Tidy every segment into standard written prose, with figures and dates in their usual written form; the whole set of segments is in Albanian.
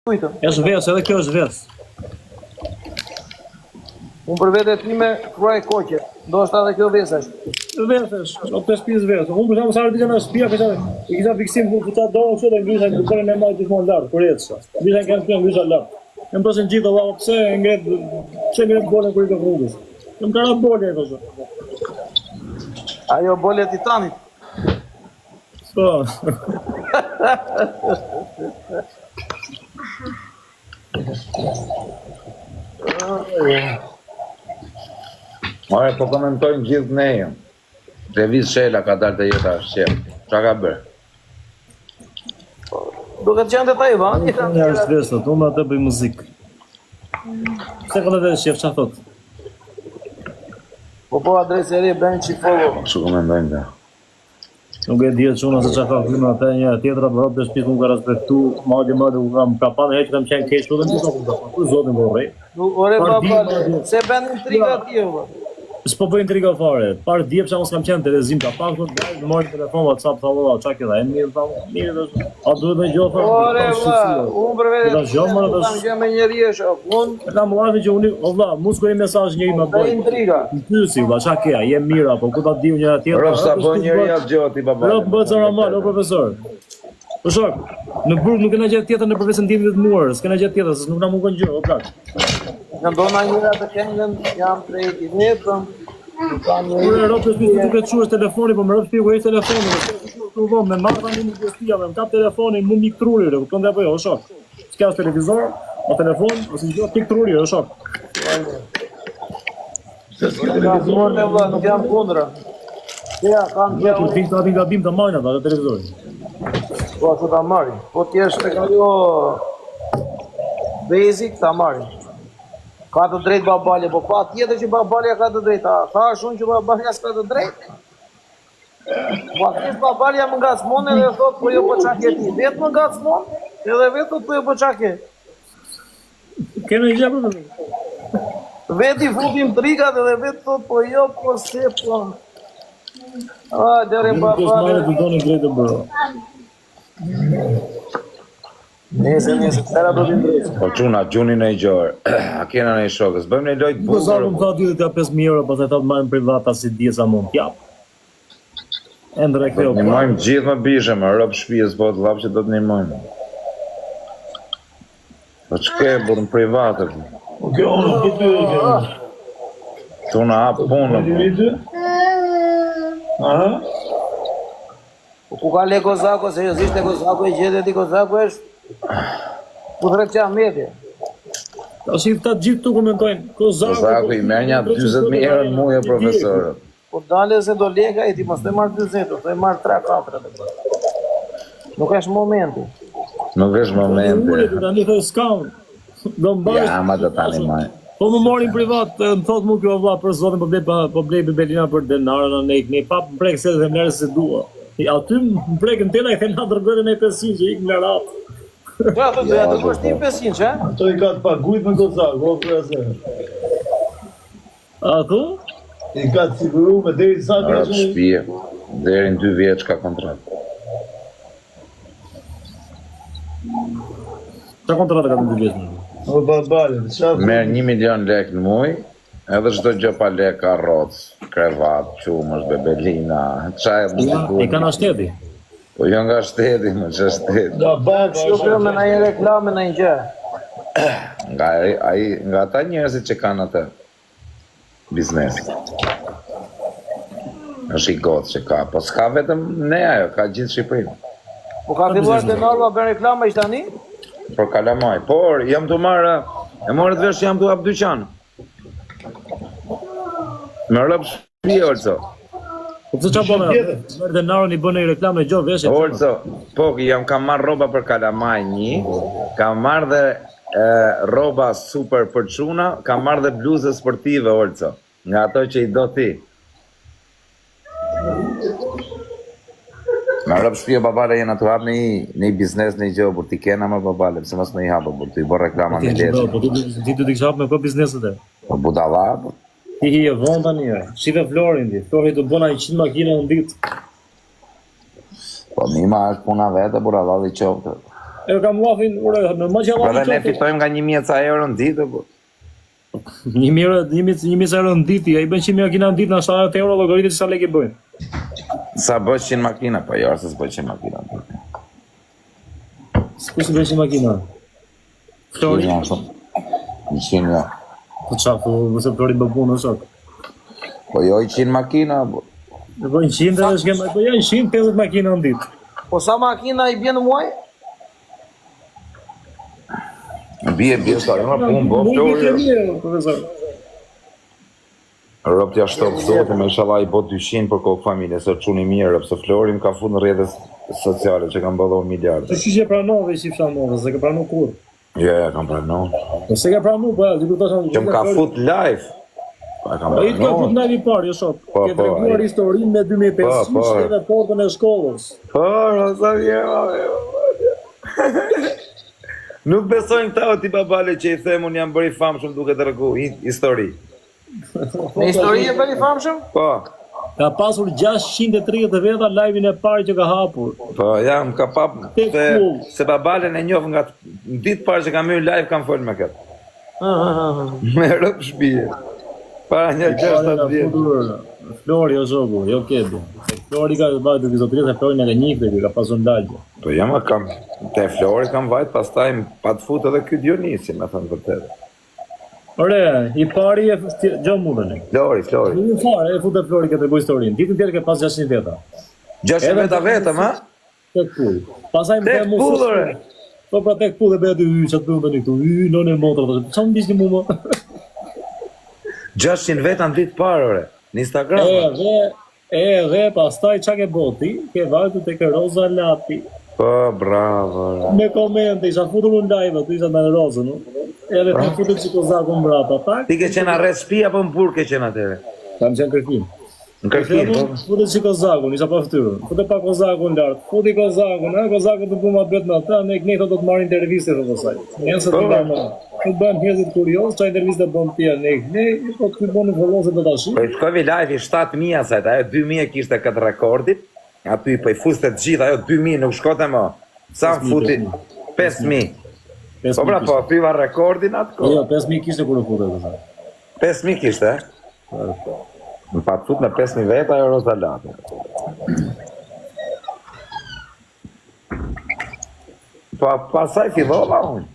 kujtëm. Është vesë, edhe kjo është vesë. Unë për vete time kruaj koqe. Ndoshta edhe kjo vesë është. Vesë është, o 5 pjesë vesë. Unë për shembull sa ardhi në shtëpi, i kisha fiksim ku ta dorën kështu dhe ngrisha kërkën me majtë gjithmonë lart, kur ecsa. Ngrisha kanë këtu ngrisha lart. Më tosin gjithë valla pse ngret bolën kur i të rrugës. Më ka rënë bolë ajo. Ajo bolë e Titanit. Po. Ore, po komentojnë gjithë neje. Revis Shela ka dalë të jeta shqep. Qa ka bërë? Duke të qenë të Tajvan. Një është vesët, unë atë bëj muzikë. Se ka dhe shqef, qa thot? Po adresë e re, bëjnë që follow. Shu komendojnë dhe. Nuk e dhjetë quna se qa ka këllime atë një tjetëra për hapë dhe shpit unë ka respektu madje madhe u kam ka panë heqë kam qenë keqë dhe në gjithë unë ka panë. Kur zotin për rej? Ore babale, se bënë intriga t'jo. S'po bëj intriga fare. Parë dje pësha mos kam qenë të rezim ka pak, në marrë telefon, WhatsApp, tha vëlla, qa kjo dhe e mirë, tha mirë dhe a duhet me gjohë, tha. Ore vëlla, unë për vete kam gjë me njeri e shok, unë... E kam lafi që unë, o vëlla, mu s'koj mesazh njëri me bëj. Dhe intriga. Në pysi, vëlla, qa kja, jem mira, po ku ta diu njëra tjetër. Rof, sa po njëri atë gjoti, babale. Rof, bëtë zara mal, o profesor. Për shok, në burg nuk kena gjetë tjetër në profesin timit të muar, s'kena gjetë tjetër, se nuk na mungon gjë, o plak. Në dona njëra të kendën, jam prej i vetëm. Ure, Rof, duke të shuash telefoni, po më rëpë shpiku e telefoni, me marrë tani një gjestia, me më kap telefoni, mu mik truri, re, kupton dhe po jo, o shok. S'ka është televizor, o telefon, ose një gjë tik truri, o shok. Nuk jam kundra. Ja, kam gjë. Kur t'in të atin gabim të majnë ata, dhe televizorin. Po, që ta marri. Po t'jesh të ka jo basic, ta marri. Ka të drejt babalje, po ka tjetër që babalja ka të drejt. Ka shumë që babalja s'ka të drejt. Po atës babalja më nga s'mon edhe thot, po jo po qake ti. Vetë më nga s'mon, edhe vetë thot, po jo po qake. Kene një gjepër të Vetë i fupim trikat edhe vetë thot, po jo po se po. Dere babalja. Nese, tëra do t'im drejtë. Po quna, gjuni në i gjorë. A kena në i shokës. Bëjmë në i lojtë bukër. Kësarë më tha 25.000 euro, pas e ta të majmë privata si dje sa mund t'jap. E ndre kjo. Një majmë gjithë më bishë, më rëpë shpijës, po të lapë që do të një majmë. Po që ke, burë në privatë. Kjo, në këtë tu në hapë punë. Ku ka le Kozako, seriosisht e Kozako e gjithë e ti Kozako është ku thret që Ahmeti. Ta shi ta gjithë të komentojnë Kozako i merë një 20.000 euro në muje, profesorët. Po dale se do lega e ti mos të marrë 20, të e marrë 3-4. Nuk është momenti. Nuk është momenti. Ta një thë s'kam. Ja, ma të tani maj. Po më morin privat, më thotë mu kjo vla për zotin, po blej Bebelina për denarën në nejtë, pa më prekë se dhe më nërë se dua. Aty më prekën tena i thënë nga dërgërën e 500 që ikë në ratë. Ja, të kështim 500, që? Ato i ka të pagujt me Kozak, o për e se. A thu? I ka të siguru me deri sa në ratë shpije, deri në 2 vjeç ka kontratë. Qa kontratë ka të 2 vjeç në? O babale, merë 1 milion lek në muj, edhe çdo gjë pa lek, karrocë, krevat, qumësh, bebelina, qaj më sigur. I ka në shteti? Po jo nga shteti, më që shteti. Shukër me në një reklame në një gjë. Nga ata njerëzit që kanë atë biznes. është i gotë që ka, po s'ka vetëm ne ajo, ka gjithë Shqipërinë. Po ka filluar të norma bën reklama ishtë tani? Por kalamaj, por jam të marrë, e morë të vesh jam të hap dyqan. Me rëpë shpi, Olco. Po të qa bëme, mërë dhe narën i bëne i reklamë në gjohë veshë. Olco, po kam marrë roba për kalamaj një, kam marrë dhe roba super për quna, kam marrë dhe bluzë sportive, Olco, nga ato që i do ti. Me rëpë shpio babale jena të hapë në i biznes në i gjohë, por ti kena më babale, pëse mos në i hapë, por ti i bërë reklama në leqë. Po ti të t'i hapë me për bizneset e? Po budala, po. Ti hi e vonë tani e, shive Florin ti, Florin të bëna 100 makina në ditë. Po mima është puna vete, bura valli qoftë. E kam muafin, në më që Edhe ne fitojmë nga 1.000 ca euro në ditë, po. 1.000 euro në ditë, ai bën 100 makina në ditë, në 70 euro llogaritë sa lekë bëjnë. Sa bëj 100 makina, po jo, se s'bëj 100 makina. Ku si bën 100 makina? Flori. 100 ja. Po çfarë, mëse Flori bë punë sot. Po jo 100 makina, po. Ne bëjnë 100 edhe s'kem, po janë 150 makina në ditë. Po sa makina i bjen në muaj? Bie sa, ma punë, bo, Flori. Profesor. Rob t'ja shtovë zote, me inshallah I bot 200 për kokë familje, se çuni mirë, pse Flori më ka fut në rrjetet sociale që kanë bëllohu miliarde. Të që pranove si fshamove, se ka pranu kur. Jo, kam pranu. Po se ka pranu, po, diku thashë. Që më ka fut live. Pa kam Po I ka fut pranu. në i parë, jo shok. Po, Ke po, treguar ai. historinë me 2005, Po, po. edhe portën e shkollës. Po, sa vjen. Nuk besojnë këta o ti babale që I them unë jam bëri famshëm duke të rëgu histori. Në histori e bëri famshëm? Po, Ka pasur 630 veta live-in e parë që ka hapur. po, jam ka pap Tek se, full. se babale në njoh nga në ditë parë që kam hyrë live kam folë me këtë. Me rëp shpije. Para një 6-7 vjetë. Flori o zogu, jo kedu. Flori ka bajtë të vizotrisë, Flori në ka njifte, ka pasur ndalje. Po jam kam, te Flori kam vajt, pastaj pa të fut edhe ky Dionisi, me thënë vërtet. Ore, I pari e gjo mundën e. Flori. Në fare, e futë Flori këtë regu historinë. Ditën tjerë ke pas 600 veta. 600 veta vetëm, ha? Tek pull. Pasaj më Tek të pull, ore. Po pra tek pull e bëja dy që të bëndë një këtu. Nën e motra. Qa më bishni mu më? 600 veta në ditë parë, ore. Në Instagram. Edhe pastaj qa ke boti? Ke vajtu tek Roza Lati. Po, bravo. Me komente, isha futur në live, tu isha në Rozën, no? Edhe të futur që kozakun mbrapa, tak? Ti ke qenë arrest shtëpi apo në burg ke qenë atyre? Kam qenë kërkim. Në kërkim, po. Futur që kozakun, isha pa ftyrën. Futur pa kozakun lartë, futi kozakun, kozakun të puma bet me ata, ne kënejta do të marrin interviste të kësaj. Njënë se të bëmë, të bëmë njerëzit kurios, qa interviste bëmë tja, ne, po të këponi vëllon se të tashi. Po I shkovi live I 7.000 asajt, ajo 2.000 kishte këtë rekordit, aty po I fuste të gjithë, ajo 2.000 nuk shkote më. Sa më futi? 5.000. Po pra po, pyva rekordin atë kohë. Jo, 5.000 kishte kur në futur të kësaj. 5.000 kishte, Më pa të fut në 5.000 veta, ajo Roza Lati. Pa pasaj fillova unë.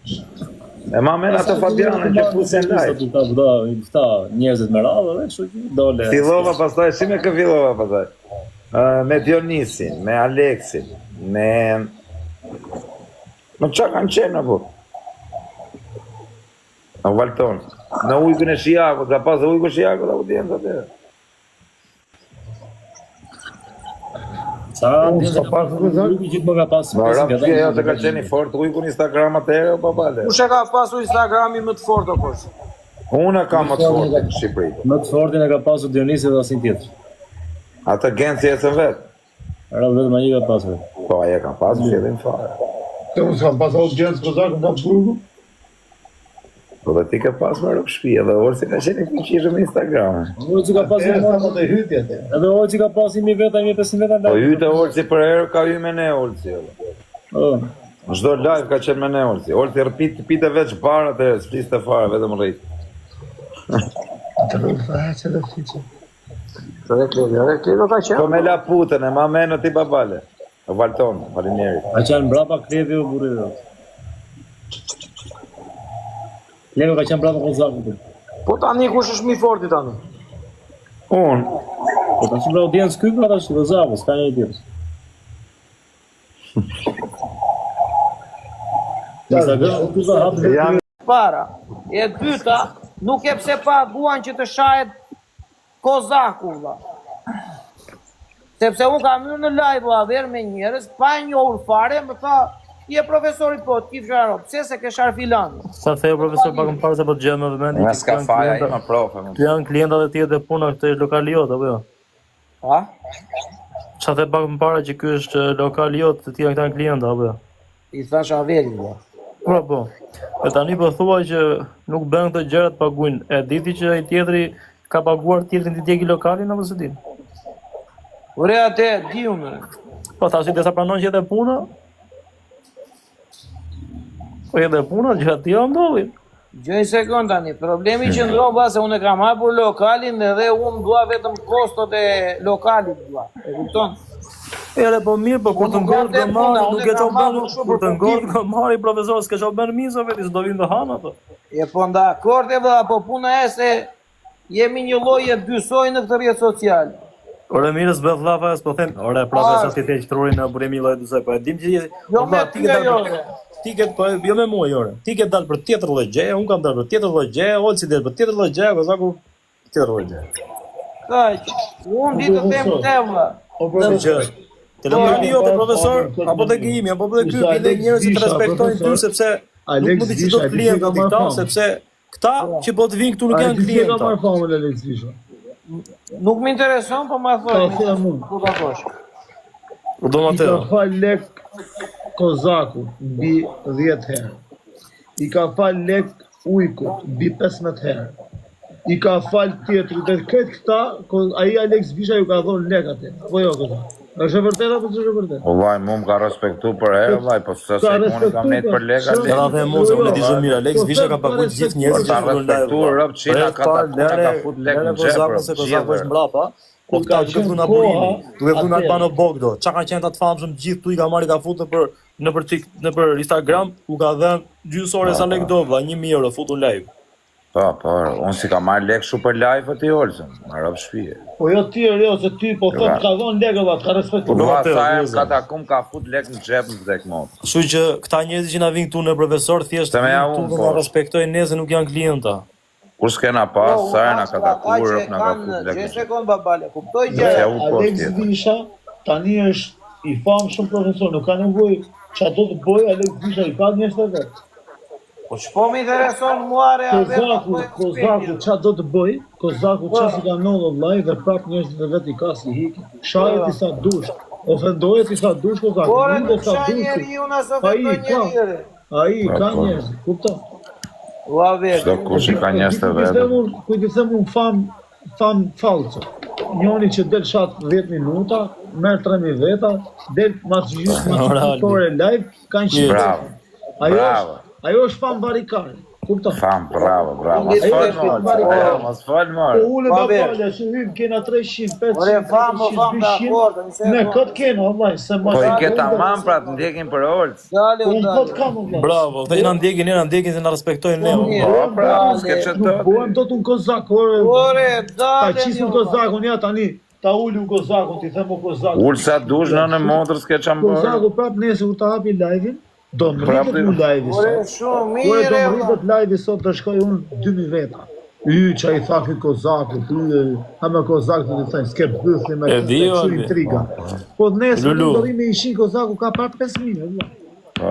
E ma mena të Fabianën që fusen live. Këta njerëzit me radhë, dhe kështu që dole. Fillova pastaj, si me kë fillova pastaj? Me Dionisin, me Aleksin, me qa kanë qenë apo? Në Valton, në ujkën e Shijakut, ka pas dhe ujkën e Shijakut, apo t'jenë të atyre. Sa gjithë më ka pas Më rafë që jo të ka qenë I fort ujkën Instagram atëre, o papale. Kush e ka pasur Instagrami më të fortë apo? Unë kam më të fort në Shqipëri. Më të fortin e ka pasur Dionisi dhe asin tjetër. Atë genë si ecën vetë. Era vetëm ai ka pasur. Po, aje kam pasur fillim fare. Se unë s'kam pas audiencë kozakun ka burgu. Po dhe ti ke pas më rëpë shpi, edhe orë se ka qenë I fuqishëm në Instagram. Oci ka pasur Sa më të hytje atë. edhe Oci ka pasur 1.000 veta, 1.500 veta Po live. hyte Olci për herë ka hy me ne Olci. Në çdo live ka qenë me ne Olci. Olci pite veç barë atëherë, s'fliste fare, vetëm rrit. Atë rrugë që do fiqe. Kjo ka qenë. Po me la putën, e ma menë ti babale. O Valton, Valinjerit. A qenë brapa klevi o burri dhe. Klevi ka qenë brapa kozakut. Po tani kush është më I forti tani? Unë, Po ta shumë audiencë këy ka tash kozakut, s'ka një tjetër. Instagram, ku ka hapë jam Para. E dyta, nuk e pse pa duan që të shahet Kozaku, vlla. Sepse unë kam hyrë në live laver me njerëz, pa e njohur fare, më tha, je profesori po, ti fsharo, pse se ke shar filani? Sa theu profesor pak më parë se po të gjemë me vëmendje. nga s'ka faja I më profe. Ty janë klientat e tjerë dhe puna këtë lokali jot apo jo? Ha? Sa the pak më parë që ky është lokali jot, të tjerë këta janë klientë apo jo? I thash Avelit, vlla. Po. E tani po thua që nuk bën këto gjërat paguajnë. E diti që ai tjetri ka paguar tjetrin të djegi lokalin apo s'e di? Ure atë, di unë. Po thashë desa pranon që jetë puna? Po edhe puna që aty ndodhin. Gjoj sekund tani, problemi që ndrova se unë e kam hapur lokalin edhe unë dua vetëm kostot e lokalit dua. E kupton? Ere po mirë, po kur të ngordh Unë gomari, unë nuk e kam çon bën, marrë shumë kur të për ngordh gomari profesor, s'ka çon bën mizo vetë, s'do vinë të hanë ato. E po dakord e vëlla, po puna e se jemi një lloj e dysoj në këtë rrjet social. Ore mirë s'bëth llafa, s'po them, ore profesor ti te qtrurin në burimi lloj dysoj, po e dim që Jo me ty ajo. ti ke po jo me mua jore. Ti ke dal për tjetër lloj gjeje, un kam dal për tjetër lloj gjeje, Olsi del për tjetër lloj gjeje, Kozaku tjetër lloj gjeje. Kaq. Unë ditë të them te vëlla. O profesor. Telefoni jote profesor, apo tek imi, apo tek ky, bile njerëz që të respektojnë ty sepse nuk mund të çdo klient aty këta, sepse këta që po të vinë këtu nuk janë klientë. Ka marrë famën e Alex Visha. Nuk më intereson, po ma Po thoni. them unë. Ku ta thosh? Do më I të. ka fal lek Kozaku mbi 10 herë. I ka fal lek Ujku mbi 15 herë. I ka fal tjetri dhe këtë këta, ai Alex Visha ju ka dhënë lek atë. Po jo këta. Është e vërtetë apo s'është e vërtetë? Vllai, mua më ka respektu për herë, vllai, po s'e se unë kam net për leka. Ja na them mos, unë e di shumë mirë, Alex Visha ka paguar të gjithë njerëzit Ta që funë respektu live. rrob Çina ka fut lek në xhep. Se Kozaku është mbrapa. Po këta duke thunë aburimi, duke thunë Albano Bogdo, çka kanë qenë ata të famshëm gjithë tu i ka marrë ka futur nëpër Instagram, u ka dhënë gjysore sa lek do vlla, 1000 euro futun live. Po, unë si ka marrë lek shu për live aty Olsen, më rrob shtëpi. Po jo ti jo se ty po thon ka dhënë lek valla, ka Po respektuar. dua sa e ka takum ka fut lek në xhep në tek mot. Kështu që këta njerëz që na vinë këtu në profesor thjesht Se me ja këtu unë, do po. na respektojnë ne se nuk janë klienta. Kur s'kena pas, sa herë na ka takuar, na ka fut lek. Gjej sekond babale, kuptoj Se gjë. u po Alex tjetër. Visha tani është i famshëm profesor, nuk ka nevojë ç'a do të bëj Alex Visha i ka njerëz të vet. Po ç'po më intereson mua Kozaku ç'a do të bëj? Kozaku ç'a si ka ndodhur vllai dhe prap njerëz të vet i ka si hik. Shahet i sa dush. Ofendohet i sa dush Kozaku. Por Nuk nuk e sa ka dush. njeriu na sa Ai, vetoj ka. njeriu. Ai ka njerëz, kupton? Ua vetë. Çdo kush i ka njerëz të vet. Kujtësem un fam falso. Njoni që del shat 10 minuta, merr 3000 veta, del mas gjysmë live, kanë qenë. Bravo. Ajo është fam varikare. Kupton? Fam, bravo. Mos fal Po më. ule babale, që hym kena 300, 500, Ore fam, dakord, Ne këtë kena, vallaj, se Po i ke tamam pra të ndjekin për Olc. Dale, Unë dale. këtë kam, vallaj. Bravo, këta që na ndjekin se na respektojnë ne. Po pra, s'ke Nuk çdo. bohem do t'un kozak, ore. Ore, Ta dale. qisën kozakun, ja tani, ta ulu kozakun, ti them o kozakun. Ul sa dush në motor s'ke çam bërë. Kozaku prap nesër kur ta hapi live-in, do më Prap rritet mu live-i Ore, sot. shumë Ore do mirë. më rritet live-i sot të shkoj unë 2000 veta. Që i tha këtë Kozaku, ha me Kozaku të thënë, s'ke bëthi me E di, kështu Albi. intriga. Po nesër Lulu. do rime ishi Kozaku ka prap 5000, valla. Po,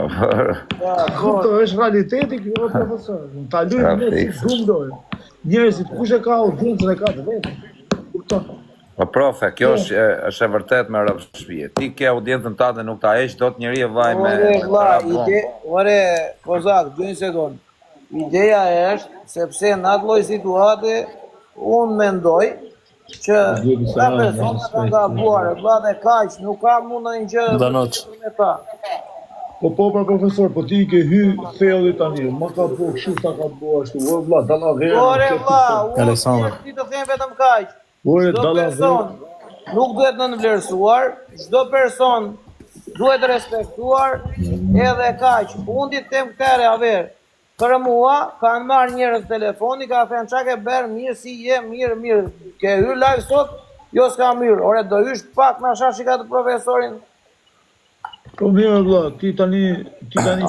Kupto, është realiteti kjo, profesor. Ta lujmë ne si shumë dojë. Njerëzit, kush e ka audiencën e ka të vetë. Kupto. Po profe, kjo është e vërtet me rrob shtëpi. Ti ke audiencën tënde nuk ta heq dot njëri vllai me Ore, vlla, parabon. ore, Kozak, 2 sekond. Ideja është, sepse në atë lloj situate, unë mendoj që ka persona ka gabuar, vlla dhe kaq, nuk ka mund ndonjë gjë Danoç. me ta. Po pra profesor, po ti ke hy thelli tani, ma ka po kështu ta ka po ashtu, o vlla, dalla verë. Ore, vlla, unë Aleksandr. ti të them vetëm kaq. Ore, Çdo dalla person verë. nuk duhet nënvlerësuar, çdo person duhet respektuar edhe kaq. Unë ti them këtë aver. Për mua kanë marrë njerëz telefoni, ka thënë çka ke bërë, mirë si je, mirë. Ke hyrë live sot? Jo s'ka mirë. Ore do hysh pak na shashi ka të profesorin. Po mirë vlla, ti tani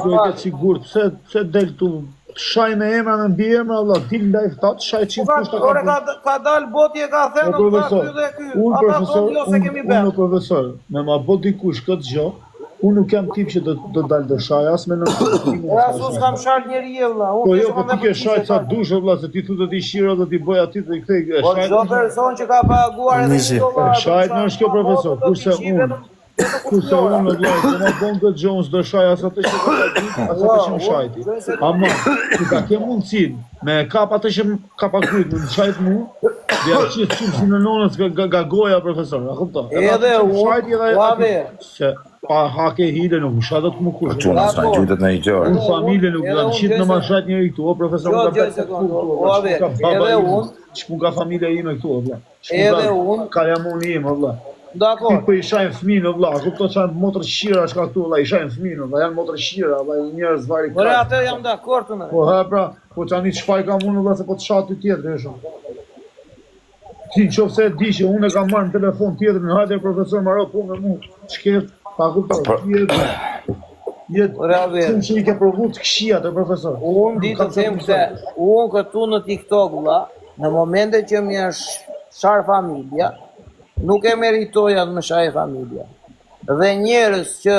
ku e ke sigurt, pse del tu shaj me emra në mbi emra vlla, dil live tat, shaj çim kushta ka. Ore ka dal boti e ka thënë, Po profesor, ky dhe ky. unë Ata profesor, thonë jo se kemi unë bërë. profesor, me ma bot dikush këtë gjë, unë nuk jam tip që do dal do shaj as me në. Ora sus kam shart njeriu vlla. Po jo, po ti ke shaj sa dush vlla, se ti thotë ti shiro do ti bëj aty të kthej Po shaj. çdo person që ka paguar edhe Nisi. Shajt në është kjo profesor, kurse unë vlla, se ma bon këtë Jones do shaj as atë që ka ditë, as atë që më shajti. Ama, ti ka ke mundësin, me kap atë që ka paguajt, në shajt mu, dhe atë që si në nonës nga goja profesor, a kupton? Edhe unë, Se pa hake hile nuk usha do të më Po kush. çuna s'na gjytet në një gjë. Unë familje nuk Edhe kanë unë qitë në gjëse- mashat njëri këtu, o profesor Jo, më ka gjë bërë sekond, këtu, o, Ave, çka baba edhe ime, unë- çka ka familja ime këtu, o vlla. Edhe unë- Kalamoni im, o vlla. Ti Dakor. po i shajm fëmin, o vlla, kupton çan motër shira shka këtu, vlla, i shajm fëmin, o vlla, janë motër shira, vlla, njerëz vari. Ore atë jam dakord unë. Po ha pra, po tani çfarë kam unë valla se po të shat ty tjetër, e shoh. Ti nëse e di që unë e kam marrë në telefon tjetrin, hajde profesor Maro punë me mua. Ç'ket, pa kupton. Jetë Ore Ave. që i ke provu të këshia të profesor. Unë di të them se unë këtu në TikTok vlla, në momente që më është shar familja, nuk e meritoja të më shaj familja. Dhe njerëz që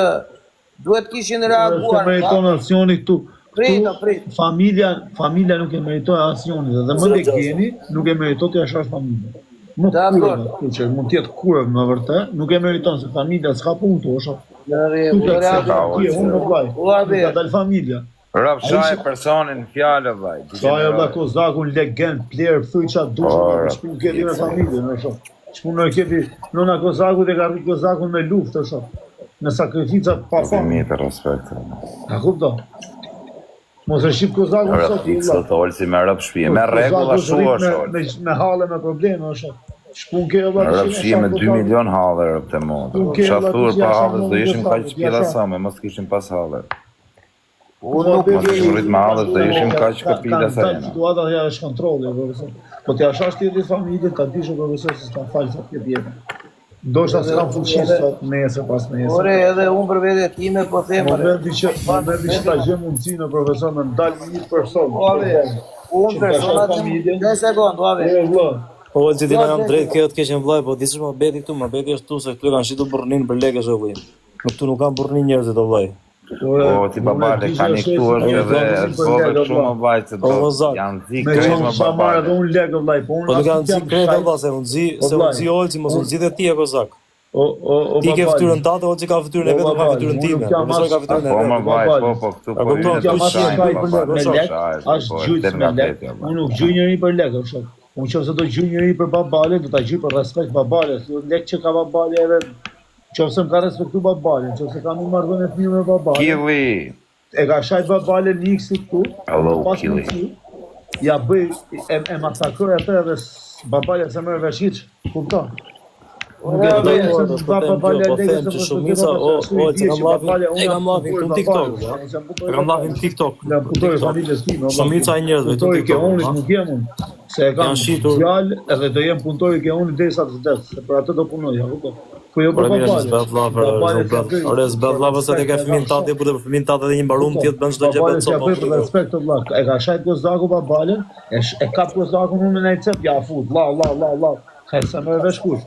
duhet kishin Se reaguar. meriton aksioni këtu. Prito, prit. Familja nuk e meritoj aksionin dhe më legjeni nuk e meriton të jashash familja. Nuk Dakor. kurrë, që mund të jetë kurrë në vërtet, nuk e meriton se familja s'ka punë këtu, është. Në Tu rregull, të ore Ave. ti unë në vllaj. Ave. Ka dal familja. Rap shaj personin në fjalë vllaj. Sa ajo vlla kozakun legend, pler, thuj çat dush, Ore, ç'pun ke me familjen, është. Ç'pun në kepi, nona kozakut e ka rrit kozakun me luftë, është. Në sakrifica pa Pa fam. mi të respekt. A kupton? Mos e shqip kozakun Ora sot, fiksë vlla. të olsi me rap shpije. Me rregull ashtu është. Me halle me probleme, është. Shpun ke valla. Rap shpije me 2 milion halle rap të mod. Shathur pa halle do ishim kaq shpjella sa me mos kishim pas halle. Unë nuk Mos ishim rrit me halle do ishim kaq kapila sa jena. Situata ja është kontrolli, profesor. Po ti ashash ti familje, ta dish profesor se s'ka falë sa ti vjen. Ndoshta s'kam fuqi sot nesër pas nesër. Ore edhe unë për vete time po them. Momenti që ta gjej mundësinë profesor me ndal një person. Ave. Unë personat një sekond, Ave. Vlla. Po që ti na jam drejt kjo të keqen vllaj, po dish më beti këtu, më beti është tu se këtu kanë shitur burrnin për lekë zë vëllai. Këtu nuk kanë burrnin njerëzit o vllaj. Po ti babale tani këtu është edhe zove shumë vllaj se do janë zi Me krejt qenë më sa marrë edhe babale. unë lekë vllaj, po unë Po nuk kanë zi krejt valla se unë zi olci mos unë zi dhe ti e kozak. O Ti ke fytyrën tënde, olci ka fytyrën e vet, unë ka fytyrën time. Profesori ka fytyrën e Po vet. më vllaj, po këtu po Unë vjen jam të asnjë shajnë faj për babale. me lek, është gjyq me lek. Unë nuk gjyj njëri për lek, është. Unë qofse do gjyj njëri për babale, do ta gjyj për respekt babale. Lek që ka babale edhe qofse më ka respektu babale, qofse ka një marrëdhënie të mirë me babale. Killi. E ka shajt babale niksi këtu. Hello, pas Killi. mundësi, ja bëj e masakroj atë edhe babale se merr vesh hiç, kupton? Nuk e bëj se babale Po legë them që shumica o që kam llafin, e kam llafin këtu në TikTok, e kam llafin në TikTok. Ja punoj familjes time. Shumica e njerëzve këtu në Punoj ke unë TikTok. nuk jem unë. Se e kam Janë shitur. fjalë edhe do jem punëtori ke unë derisa të vdes, se për atë do punoj, ja kupton. Po jo për Por mirë babale. se zbat llafë, ore zbat llafë se te ka fëmin tate, po te për fëmin tate dhe një mbarum tjetë bën çdo gjë Babale vetë që ja bëj për sopa. respekt të vllak. E ka shajt gozaku babalen, e kap gozakun unë në cep, ja fut, la. Ka sa më vesh kush.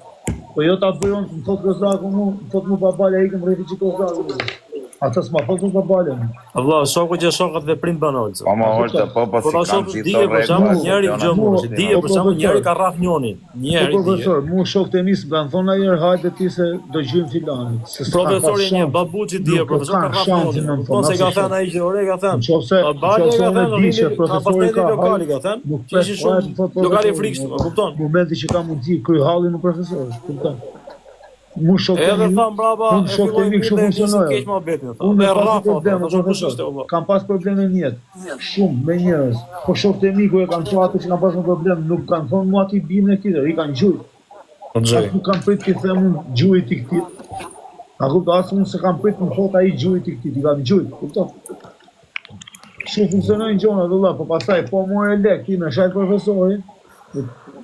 Po jo ta bëjon, më thot gozakun, më thot mu babale ikëm rriti që gozakun. Ata s'ma thot mu babalen. Valla, shoku që shokët veprim bën olcë. Po më olta po Po ta si kanë shoku gjithë dije për shembull njëri gjë mu, mund, dije për shembull njëri ka rraf njonin. Njëri Po dije. profesor, mu shokët e mi s'kan thonë ajër hajde ti se do gjym filanin. Se s'ka Profesori pas një shans. babuçi dije, Nuk profesor ka kanë rraf shansin, njonin. më Po se thonë, ka asë thënë ai që ore ka thënë. Nëse Babali ka unë thënë, di që ka profesori pasteti ka lokali ka thënë, nuk që ishin shumë lokali frikshëm, e kupton? Momenti që ka mundësi kry hallin në profesor, kupton? Mu shokë Edhe tham brava, unë e shokë filloi mi kështu mirë dhe funksionojë. keq mohabetin. Unë Me me pas rrafa, probleme, po shoku ishte profesor. valla. Kam pas probleme në jetë. Shumë me njerëz. Po shokët e mi ku e kanë thënë ato që kanë pasur problem, nuk kanë thonë mua ti bimë e tjetër, i kanë gjujt. Po xhej. Nuk kam prit të them unë gjujt i këtij. A kupton, as unë se kam prit të më thot ai gjujt i këtij, i kam gjujt, kupton? Kështu funksionojnë gjona valla, po pastaj po morë lek ti me shaj profesorin.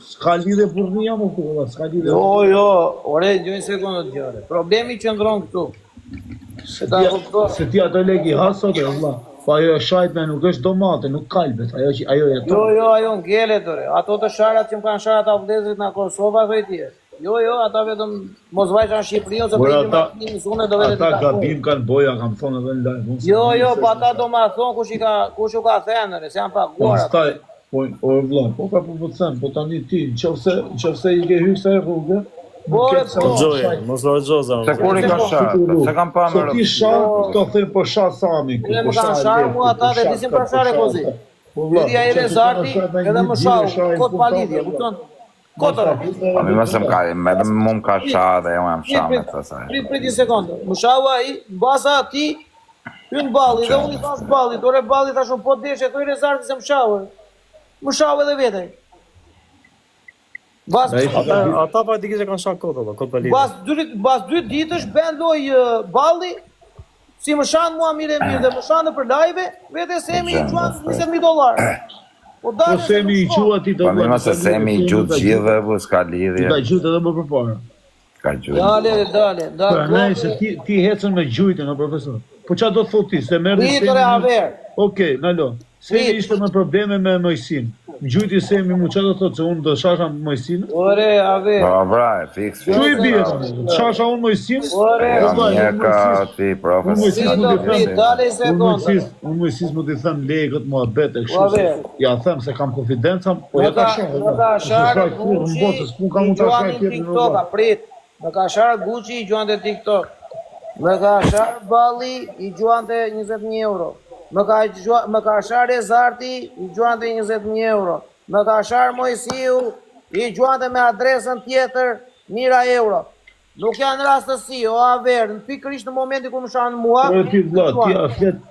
S'ka lidhje burrnia më këtu, valla, s'ka lidhje. Jo, ore, një sekundë të gjare. Problemi qëndron këtu. Se ta kupton. Se ti ato lek i ha sot, valla. Po ajo e shajt me nuk është domate, nuk kalbet, ajo jeton. Jo, ajo ngelet ore. Ato të sharat që më kanë sharat avdezrit në Kosova dhe tjerë. Jo, ata vetëm mos vajqa në Shqipëri ose Por për ata- një sune do vetë të Ata takojnë. gabim kanë boja, kam thonë edhe në live. unë se Jo, kam po ata do ma thonë kush u ka thënë, se janë paguar ata. Pastaj, o vëlla, po ka po them, po tani ti, nëse i ke hyrë sa e rrugë, Po, nuk ke se po. mos Xhoja, shajt. mos lorëxoza. Se kur i ka sharë, se kam pa Se më ti shah, këto them po shah Sami. Unë më kanë sharë mua ata dhe disim për share kozi. Lidhja e Rezarti edhe më shau, kot pa lidhje, kupton? Kotër. Po mi mos më ka, edhe më ka sha dhe unë jam sha me të saj. Prit një sekondë. Më shau ai, mbasa ti hyn balli dhe unë i thash ballit, ore balli thashun po deshe, thoj rezarti se më shau. Më shau edhe vete. Bas Ata praktikisht e kanë shak kot ato, kot palidhe. bas 2 ditësh bën loj balli, si më shanë mua mirë dhe më shanë për live, vete Semi i quan $20,000. Po Po Semi i qua ti të Po mi mos e Semi i gjutë gjithë, po s'ka lidhje. Ta gjutë edhe më përpara. Ka gjutë. Dale. Pra, nej, se ti hecën me gjujtën, o profesor. Po qa do të thot ti, se merë Pritëre Aver. Okej, nalo. Semi ishte me probleme me Mojsin. Gjujti Semi mu qa do të thot se unë do shasha Mojsin? Ore Aver. Po bra, e fiks. Që i bje, shasha unë Mojsin? Ore. Ja mirë ka ti, profesor. Dale sekondë. Unë Mojsis mu t'i thëmë legët mua bete, kështu. Ja them se kam konfidencam, po ja ta shohë. Më ka sharë Gucci i gjuan në TikTok, prit. Më ka sharë Gucci i gjuan të TikTok. Më ka sharë Balli i gjuan të €20,000. Më ka sharë Rezarti i gjuan të €20,000. Më ka sharë Mojsiu i gjuan të me adresën tjetër €1,000. Nuk janë rastësi, o Aver, në pikërisht në momentin ku më shanë mua. Po ti vlla,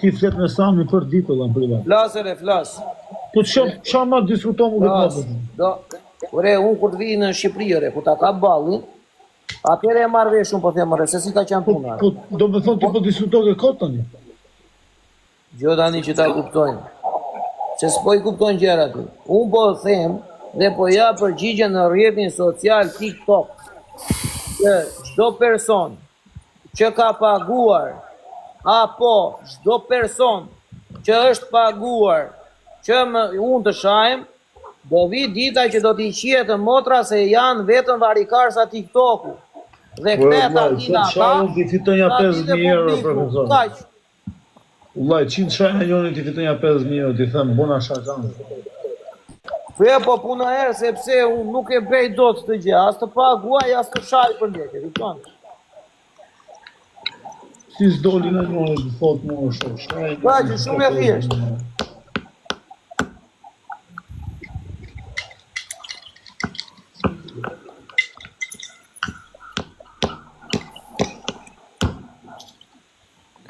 ti flet me Sami për ditë valla privat. Flasere, flas. Po çfarë ma diskuton më këtë? Ore, unë kur të vi në Shqipëri, ku ta ka ballin, atëre e marrë vesh unë po them, se si ka qenë puna. Po do të thonë ti po diskuton ke kot tani. Gjo tani që ta kuptojnë. Se s'po i kuptojnë gjëra ty. Unë po them dhe po ja përgjigjen në rrjetin social TikTok që çdo person që ka paguar apo çdo person që është paguar që unë të shajm, do vi dita që do t'i qihet motra se janë vetëm varikarsa TikToku. Dhe këte ta dina ta, ti fiton ja €5,000 profesor. Kaq. Vllai, 100 shajna njëri ti fiton ja €5,000, ti them bona shazan. Po puna herë sepse unë nuk e bëj dot të gjë, as të paguaj, as të shaj për lekë, kupton? Si s'doli në njëri të thot më shaj. Kaq, shumë e thjeshtë.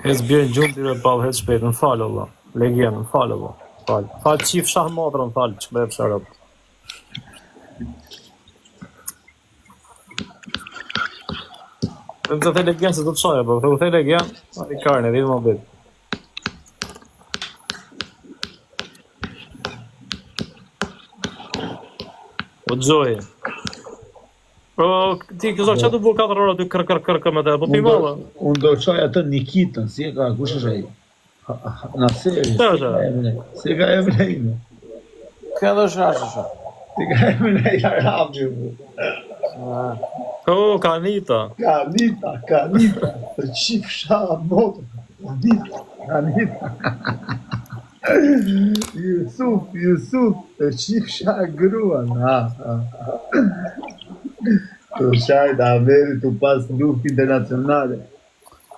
Hez bjerë gjumë t'i dhe balë hez shpejt, në falë Allah. Legjenë, në falë Allah. Falë qif shah motrën, falë, që me e fsharët. Në të the legjenë se do të shaja, po të the legjenë, a i karne, dhe i më bitë. O Gjoj. Po, ti këzor, që të bu 4 orë ty kërë me te, po ti malla? Unë do qaj atë Nikitën, si e ka, kush është ai? Në seri, si ka evrejnë. Këdo shasha. Si ka evrejnë arabi. O, Kanita. Kanita, të qif shaha motë. Kanita. Jusuf, të qif shaha gruan. Të shajt Averi të pas luft internacionale.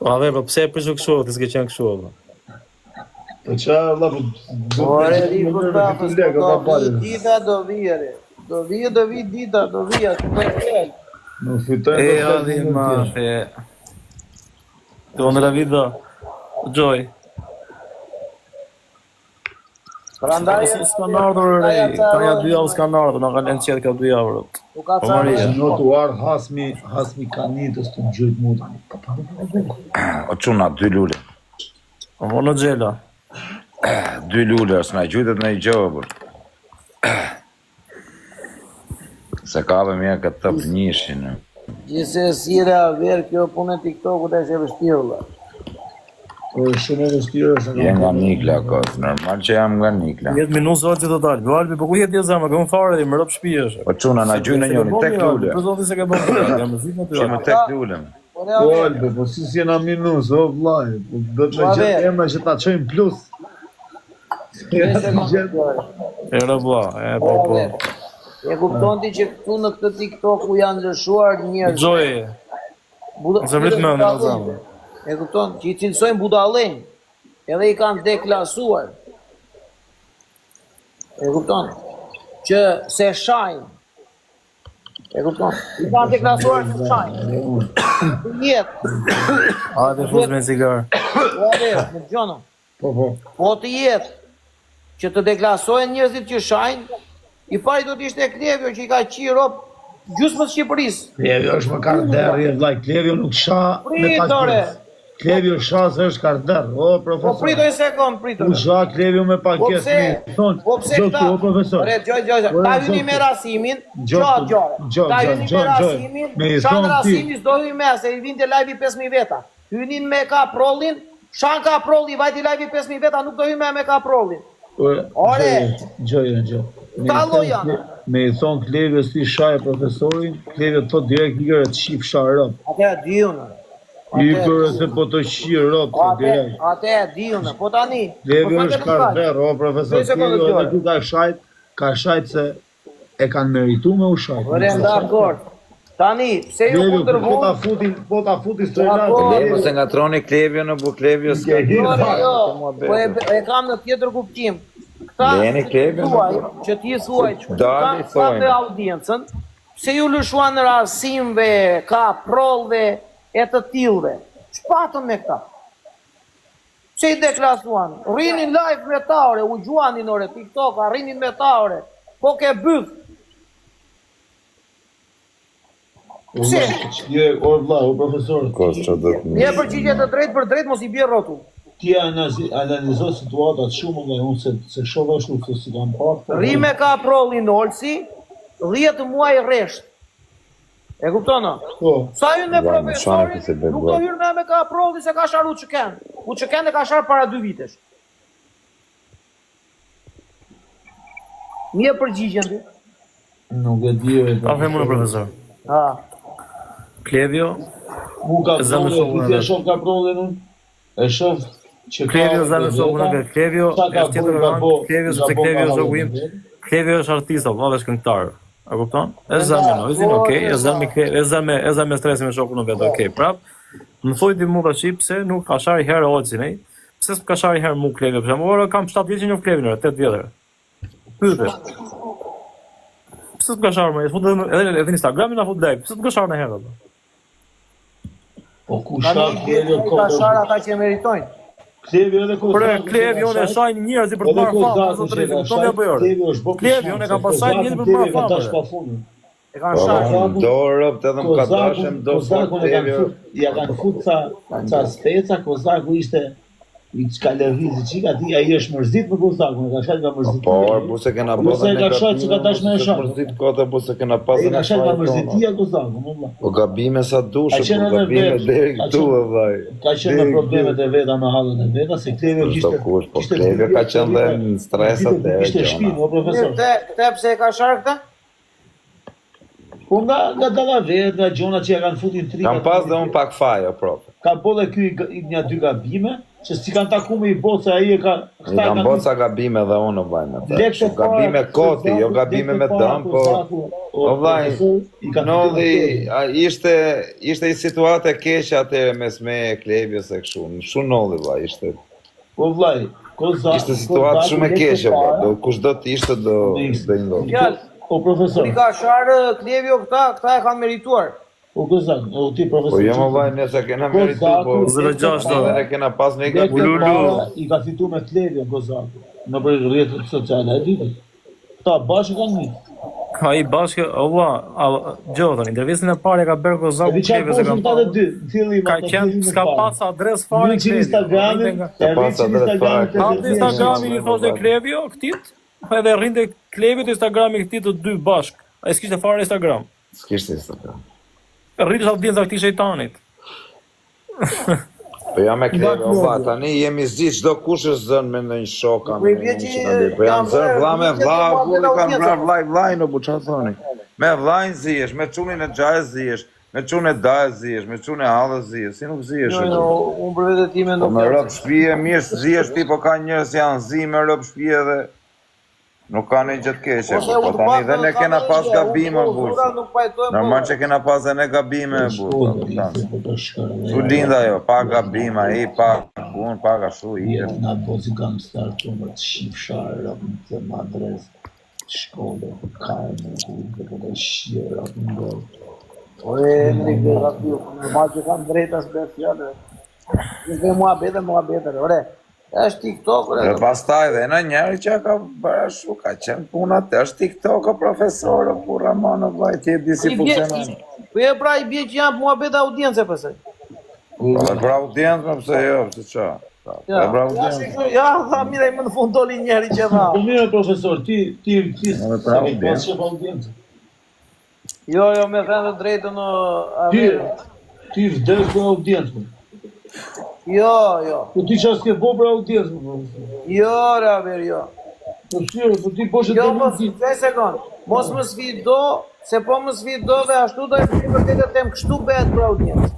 Aver, po pse e përshë këshu, të s'ke qenë këshu, bro? Po qa, Allah, po... Ore, di për tafës, do vi dita, do vi ere. Do vi dita, do vi, atë të fjell. Nuk fitojnë E, adhi ma, e... Do në la vida, Gjoj. Prandaj, S'kan ardhur, rej, ka nja 2 javë s'kan ardhur, nga kanë qetë ka 2 javë, bro. u ka Po Maria. thënë, Në të ardhë hasmi kanitës të gjujtë mu tani. O quna, 2 lule. O mo në gjela. 2 lule, është na gjujtet në i gjohë, bër. Se ka dhe mja këtë të përnjishin. gjithsesi re Aver, kjo punë e TikTokut e që vështirë, valla. Po shumë e vështirë është. Jem nga Nikla, kos, normal që jam nga Nikla. 10 minutë zotë që të dalë. Albi, po ku jetë zemë, këmë fare dhe më rëpë shpijeshë. O quna, na gjujnë në njoni, tek lule. Për zotin se ke bërë të jam në zitë në të Që me tek lulem. Ore Po, Aver, Albe, po si s'jena minus, o vlaj. Po do të me gjithë emra që ta qojnë plus. Era bla, e po po. e kupton ti që këtu në këtë TikToku janë lëshuar njerëz. Gjoj, se vrit me në zemë. E kupton që i cilësojnë budallën, edhe i kanë deklasuar. E kupton që se shajnë E kupton? I kanë deklasuar të shajnë. Jetë. Hajde fuz me cigar. Më gjono. Po të jetë që të deklasojnë njerëzit që shajnë, i pari do të ishte Klevio që i ka qi rob gjysmës Shqipërisë. Klevio është më karderë, vllai, Klevio nuk sha me Pritore. pakesë. Klevio sha se është karder, o Po profesor. prito një sekond, prito. U sha Klevio me Po pakesë. pse? Thonë, Po pse zoti, këta? o profesor. Ore, gjoj. Ta hyni me rasimin, Gjoj. Ta hyni me rasimin, Me i shan thonë ti. rasimi s'do hyni me, se i vinte live i 5.000 veta. Hynin me kaprollin, shan kaprolli, vajti live i 5.000 veta, nuk do hyni me kaprollin. Ore. Gjoj. Tallo janë. Me i thonë Klevio si shaje profesorin, Klevio thot direkt i kërë të shif sharë. Ate e di unë. I kërë se po të shirë rëpë, direkt. Ate e di unë. Po tani. Klevio është karder, o profesor, Klevio edhe ku ka shajt se e kanë meritu me u shajt. Ore, dakord. Tani, pse ju Klevio, kundërvon? po ta futi strojnat. Klevio se ngatroni Klevio në bu Klevio s'ka Jo, po e kam në tjetër kuptim. Leni Klevio. Që ti thuaj që Dali, ka thojnë. të audiencën, se ju lëshuan në rasimve, ka prollve, e të tillve. Ç'patën me këta? Pse i deklasuan? Rrinin live me ta ore, u gjuanin ore, TikTok, rrinin me ta ore. Po ke byth. Pse? O vlla, o profesor, Një përgjigje të drejtë për drejtë mos i bie rrotull. ti analizo situatat shumë nga unë se shoh ashtu se si kam parë. Rime ka prollin Olsi, 10 muaj rresht. E kupton o? Po, Sa hyn me Vajme, shani se profesorin, be nuk bërë. do hyrë me ka prolli se ka sharu Çeken. U Çeken e ka sharë para 2 vitesh. Një përgjigjen ti. nuk e di. Ta them unë profesor. Ha. Klevio, Mu ka Zëmë prollë, shumë ti e edhe. shoh ka prollën unë? E shoh që Klevio zanë sokun e vet. Klevio është tjetër rang. Klevio sepse Klevio është zogu im. Klevio është artist, apo është këngëtar. A kupton? Është zanë, no, është okay, është zanë me stresin me shokun e vet, okay. Prap, më thoi ti mua tash pse nuk ka shari herë Olsin, ai? Pse s'ka shari herë mu Klevio? Për shembull, ora kam 7 vjet që njoh Klevin, 8 vjetër. Pyetje. Pse s'ka shari më? Futet edhe në Instagramin na fut live. Pse s'ka shari herë apo? Po ku Tani shah Klevio ka sharë ata që meritojnë. Klevio edhe ku. Por Klevio ne shajnë njerëz për të marrë famë, zotëri, kupton apo jo? Klevio ne ka pasaj njerëz për të marrë famë. E kanë sharë. Do rëpt edhe më ka dashëm, do fort Klevio. Ja kanë fut ca speca, Kozaku ishte i çka lëvizi çika ti ai është mërzit me Kozakun, ka shajt nga mërzit. Por, bu se kena Ose pasë ka shajt që ka dash me shak. mërzit kota, bu se kena pasë Ai ka në shajt nga shajt mërzitia Kozakun, valla. Po gabime sa dushë, Ka qenë po edhe gabime vetë, deri ka këtu qenë- e vaj. Ka qenë me problemet e veta me hallën e veta se Klevio kishte. kush, po Klevio ka qenë dhe në stresat e Kishte gjona. shpinë, o profesor. Këte pse e ka sharë këta? Po nga dalla vet, nga gjona që ja kanë futin tri. Kam pas dhe unë pak faj, o profe. Ka bolle ky një dy gabime, që si kanë taku me i boca ai e ka I kam boca gabime dhe unë vajnë atë. Lekse Gabime koti, jo gabime me dëm, po... O vllai, Nolli, ishte i situatë e keqe atëre mes me e Klevios e kështu. Shumë Nolli, vllai, ishte. Po vllai, Ishte situatë shumë e keqe, vllai. Do kushdo të ishte do i ndodhi. Fjalë, O profesor, i ka sharë Klevio këta e kanë merituar. o Kozak, o ti profesor. Po jo më vllai, nëse kena meritu, po... 06 do. Ne kena pas një Lekse gabim. para i ka fitu me Klevio Kozaku në për rrjetet sociale e ditë. Këta bashkë kanë një. Ka i bashkë, Allah, gjotën, intervistën e parë e ka bërë Kozaku Evi çfarë Klevio se postin ka ta dy, fillim ka qenë s'ka pas adres fare Rriqin Instagramin, e rriqin Instagramin të Hapë Instagramin i thoshte Klevio këtit, edhe rrinte Klevio të Instagramin këtit të dy bashk. Ai s'kishte fare Instagram. S'kishte Instagram. Rritë audiencë këtij shejtanit. Po jam me Klevio, vlla, tani jemi zgjidh çdo kush është zënë me ndonjë shok apo po janë zënë vlla me vlla, burri kanë vrarë vllai në buçat thoni. Me vllain zihesh, me çunin e xhajës zihesh, me çunin e dajës zihesh, me çunin e hallës zihesh, si nuk zihesh. Unë për vetë time Po nuk me rëp shtëpie mirë zihesh ti, po ka njerëz janë zi me rëp shtëpie dhe nuk ka një gjë të keqe, po tani dhe ne kena pas gabime burr. Normal që kena pas dhe ne gabime burr. Su linda jo, pa gabime, ai pa pun, pa ashtu i. Na bozi kam startu më të shif sharë, të madres. Shkollë, kajmë, ku të shqirë, atë ndërë. O e Enrik dhe Gatiu, normal që kam drejta së bërë fjallë. Nëse mua bete, ore. Është TikTok, ore. Dhe pastaj dhe në njerë që ka bërë ka qenë punat, është TikTok o profesorë, ku Ramonë, vaj, ti e di si funksionon. Po e pra i bje që janë mua bete audience pëse. Po dhe për audiencë, më pëse jo, pëse qa. Ja, Dhe për audiencë. ja, tha mire, më në fund doli njeri që tha. Po mire, profesor, ti Edhe për audiencë. pas shef audiencë. Jo, me thënë të drejtë në Averë. Ti vdes për audiencë. Jo. Po ti që s'ke bo për audiencë, profesor. Jo, Averë, jo. Po shqirë, po ti poshe Jo, të mos, nuk 2 sekund. Mos më sfido, se po më sfido dhe ashtu do e përti për të tem kështu bëhet për audiencë.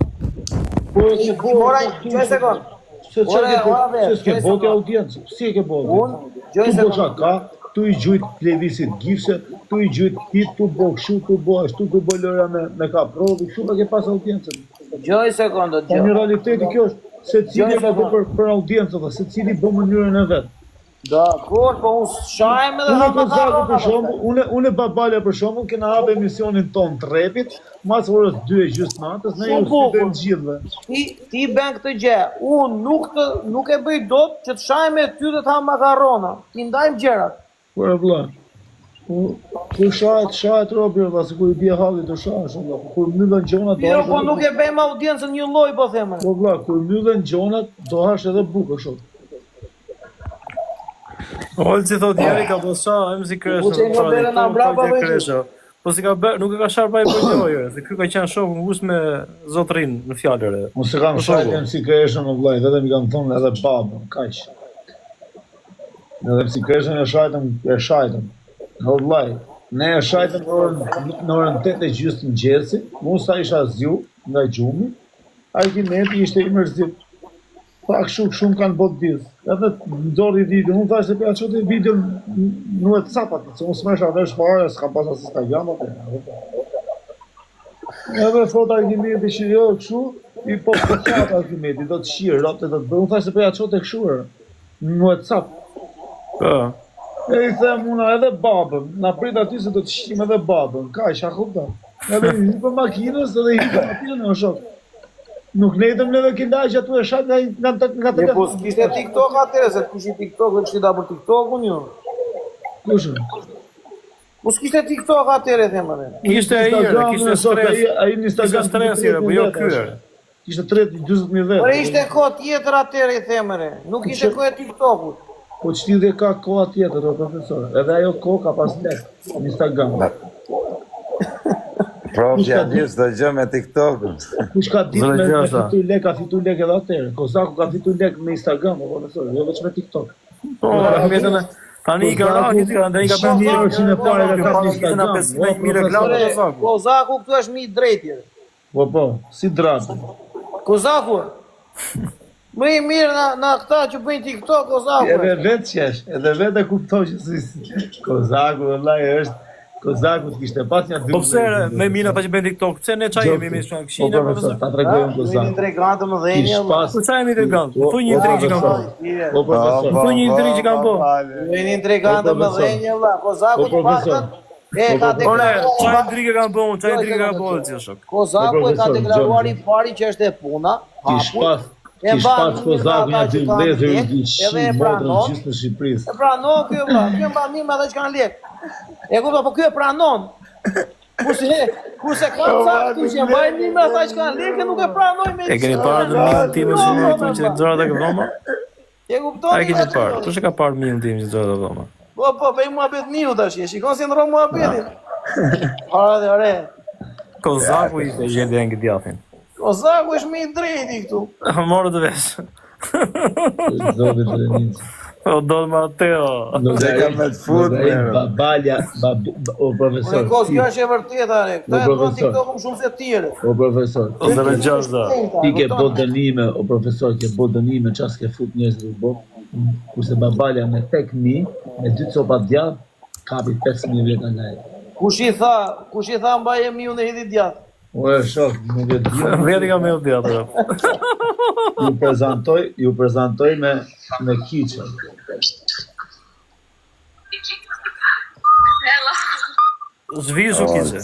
Po e ke bo... Ora, 2 sekund. Se Ore, s'ke bo të audiencë. Si e ke bo? Unë, 2 Tu bo sekund. shaka, tu i gjujt plevisit gifse, tu i gjujt hit, tu bo këshu, tu bo ashtu, tu bo lëra me ka provi, kështu me ke pas audiencën. 2 sekundë, Po në realiteti kjo është, se cili ka bo për audiencë, dhe se cili bo mënyrën e vetë. Dakor, po unë shajme dhe Unë hamë Kozaku për shembull, unë Babalja për shembull, kena hapë emisionin ton Trepit, mas orës 2:30 natës, ne ju sfidojmë gjithëve. Ti bën këtë gjë. Unë nuk e bëj dot që të shajme ty dhe të ha makarona. Ti ndajmë gjërat. Por e vlla. Ku shahet robi, valla, se kur i bie halli do shahesh, valla. Kur mbyllen gjonat do Jo, hash. po nuk e bëjmë audiencën një lloj, po them. Po vlla, kur mbyllen gjonat do hash edhe bukë kështu. Olë që thot njeri ka posha, e më si kresha. Po që e nga bere nga brapa bëjtë. Po si ka bërë, nuk e ka sharpa i për njojë, se kjo ka qenë shokë në gusë me zotrin në fjallëre. Mos e kam shajtën si kreshën o vllai, vetëm i kam thonë edhe babën, kaq. Edhe si kreshën e shajtën. O vllai, ne e shajtëm në orën 8:30 mëngjesi, Musa isha zgju nga gjumi, Argineti ishte i mërzit. Pak shumë kanë bot ditë. Edhe ndori video, unë thashtë e për atë qote video në e të sapat, se unë s'mesh avesh fare, s'kam pas asë Instagram atë. Edhe thot Argineti që jo këshu, i po të qatë Argineti, do të shirë, rote do të bërë, unë thashtë e për atë qote këshuarë, në e të sapë. Po. E i them una edhe babën, na prit aty se do të shqim edhe babën, ka isha kupta. Edhe i për makinës edhe i për makinën në shokë. Nuk nejtëm neve këndaj që atu e shatë nga të Po s'kishte TikTok atëre, se t'kishte TikTok dhe kështi da për TikTok unë jo. Kushën? Po s'kishte TikTok atëre, themëre. Ishte e ire, kishte stres. Ai në Kishte Instagram stres ire, po jo kërë. Kishte 40.000 vetë. Por ishte kohë tjetër atëre, themëre. Nuk ishte kohë e TikTokut. Po qëti dhe ka koha tjetër, o profesor. Edhe ajo kohë ka pas lek në Instagram. Profi Adis do gjë me TikTok-un. Kush ka ditë me fitu lek, ka fitu lek edhe atëre. Kozaku ka fitu lek me Instagram, o profesor, jo veç me TikTok. Po, vetëm tani i ka rakit, ndër i ka bërë një që në pare ka ka Instagram. Kozaku këtu është mi drejtje. Po, si dratë. Kozaku, më i mirë na këta që bëjnë TikTok, Kozaku. Edhe vetë qesh, edhe vetë e kuptoj që si Kozaku, vëllai është, Kozaku t'kishte pas një dy. Po pse me mina pa që bëjnë TikTok, pse ne çaj jemi me shkak këshinë, po profesor, ta tregojmë Një Kozaku. intrigante më dhenje. Po çaj jemi intrigant. Thu një intrig që kanë bërë. Po profesor. Thu një intrig që kanë bërë. Një intrigante më dhenje, valla. Kozaku të paktën e ka Ore, deklaruar. çaj intrigë kanë bërë, çaj intrigë kanë bërë ti shok. Kozaku e ka deklaruar i pari që është e puna. Kish pas Kozaku një dy vlezër i shi modrën gjithë në Shqipërisë. E pranon kjo valla, kjo mban mirë ata që kanë lek. E kuptoj, po ky e pranon. Kurse ka ca këtu që mbajnë mirë ata që kanë lek, nuk e pranoj me. E keni parë në minë tim që këtu që zorat e vëma? E kuptoj. Ai keni parë. Tu ka parë minë tim që zorat e vëma. Po, bëj muhabet miu tash, shikon si ndron muhabetin. Ore. Kozaku i gjendë në djathtin. Kozaku është më i drejti këtu. Morë të vesh. Zoti Drenis. O do më ateo. Se ka me të fut, Babalja, o profesor. Po kjo është e vërtetë, are. Këta e bën TikTok-un shumë se tjerë. O profesor. O dhe me gjashda. Ti ke bot dënime, o profesor, ke bot dënime, qas ke fut njerëz në bot. Kurse babalja me 8.000, me 2 copa djath, kapi 5.000 vjetë në lajë. Kush i tha mbaje miu në hidhi djath? O e shok, nuk e di. Vjeti ka me u djathë. Ju prezantoj me kiqën. Zhvishu kiqe.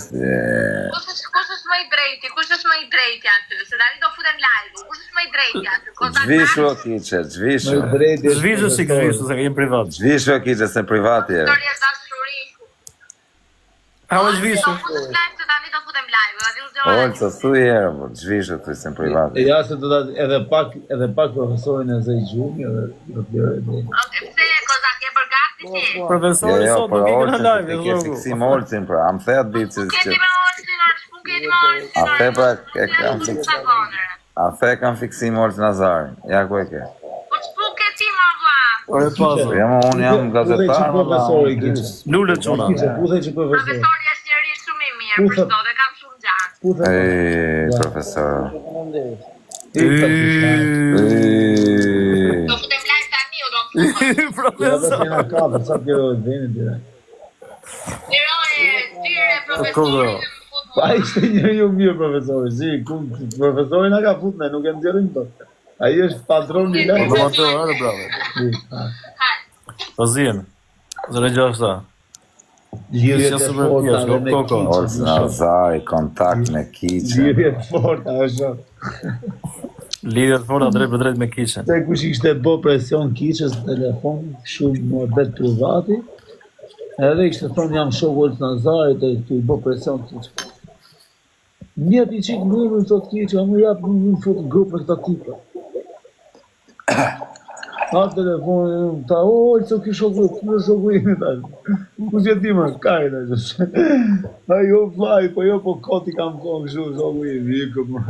Kush është më i drejti? Kush është më i drejti aty? Se tani do futem live. Kush është më i drejti aty? Zhvishu kiqe, zhvishu. Zhvishu si zhvishu, se jem privat. Zhvishu kiqe se privat je. Historia dashuri. Ha më zhvishu. Do futem live se tani do futem live. Olca, thuj herë, po zhvishu thuj se privat. Ja se do ta edhe pak profesorin e zej gjumi edhe do të bëre drejt. Pse kozak e përgati ti? Profesori sot por nuk ikën Olca, në live, ti ke fiksim Olcin, pra, am the atë ditë Keti që... me Olsin, keti me Olsin. A the pra, e kam fiksim... A the kam fiksim Olcin Nazarin, ja ku e ke. Po ç'pu ke ti më vlla? Ore pazo. Unë jam gazetar, profesori kiqe. Lulet çuna. Kiqe, puthej që profesor. Profesori është njeri shumë i mirë për sot, e kam shumë gjatë. Puthej. profesor. Do futem live tani o do futem. Ja do t'jena kapë, sa t'jero e dheni dire. Tyre profesorin në Pa ishte njëri ju mirë profesori, si, profesori na ka futne, nuk e ndjerim të. A i është patron një lejë. Automator, ore bravo. Po zien. 06. Gjirjet e super forta pjesë, dhe me koko. Olcin Nazari, kontakt me kiqe. Gjirjet forta, është. Lidhjet forta drejt për drejt me kiqen. Se kush ishte bo presion kiqës në telefon, shumë muhabet privati, edhe ishte thonë jam shoku Olcin Nazarit e këtu i bo presion kiqë. Njët i qikë numër të të kiqë, a mu japë një foto grupë me këta tipa. A telefonin, ta Olcin ki shoku, kërë shoku imi ta. Ku që ti më, kajna që. A jo flaj, po jo po koti kam kohë këshu, shoku imi, ikë më.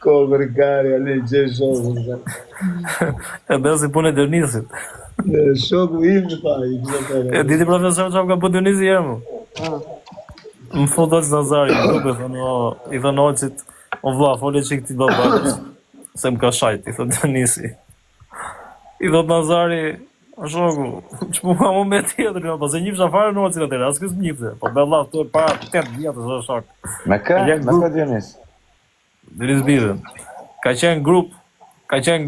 Kohë kërkari, ale që shoku. E dhe si punë e Dionisit. Shoku imi ta, i kështë të E diti profesor që ka po Dionisi jërë mu. Më foto Olcin Nazari, grupe, i thënë Olcit, o vlla, fole që këti babalës, se më ka shajt, i thënë Dionisi. I thot Nazari, shoku, që mu ka mu me tjetër, po se njifësha fare në Olcin atërë, as kësë njifte, po bella, të e para 8 vjetës është shok. Me kë Dionis? Dionis Bidhen. Ka qenë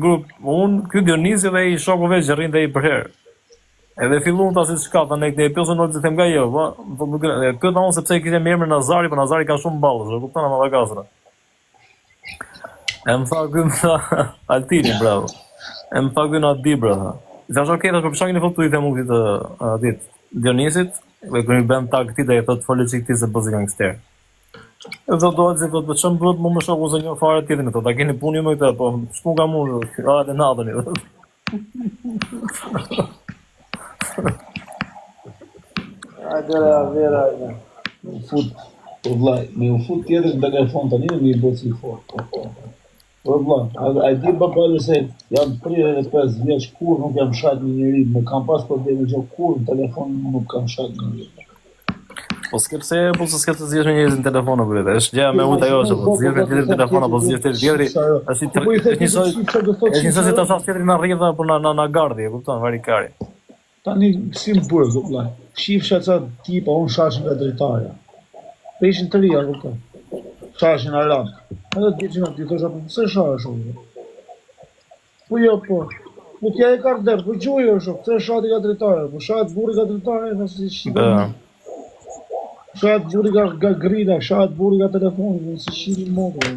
grup, unë, ky Dionisi dhe i shokove që rrinë dhe i përherë. Edhe fillun ta si çka, ta ne pjesa në them nga jo, po nuk e pyeta unë sepse kishte me emrin Nazari, po Nazari ka shumë ballë, e kupton ama vagasra. Më tha ky Altini, bravo. Më tha ky na di bravo. I thash okay, tash po shohin në foto i them unë ditë Dionisit, dhe kur i bën tag ti dhe i thot folë çik ti se bëzi gangster. E do të të çon brot më shoku se një fare tjetër këto, ta keni punë më këtë, po s'pu kam unë, edhe natën. Vera, me u fut tjetër në telefon tani me i bëci fort. Po vlla, a di babali se jam 35 vjeç kur nuk jam shajt me njëri, më kam pas probleme që kur në telefon nuk kam shajt me njëri. Po s'kepse, po s'kepse zgjesh me njerëzin telefon apo vetë. Është gjëja me uta joshë, po zgjesh me tjetër telefon apo zgjesh tjetër tjetri. Është një soi ta shaf tjetrin në rrjedha apo në gardhi, e kupton, varikari. Tani si më burg, vlla. Shifsha ca tipa, unë shashin nga drejtarja. Po ishin të ria, kupton. Shashin Arab. Edhe diçka ti thosha po pse shash unë? Po jo po. Po t'ja e ka der, po gjuaj është, pse shati nga drejtarja? Po shat burri nga drejtarja, thosë si shikon. Shat burri nga grida, shat burri nga telefoni, si shihni modë.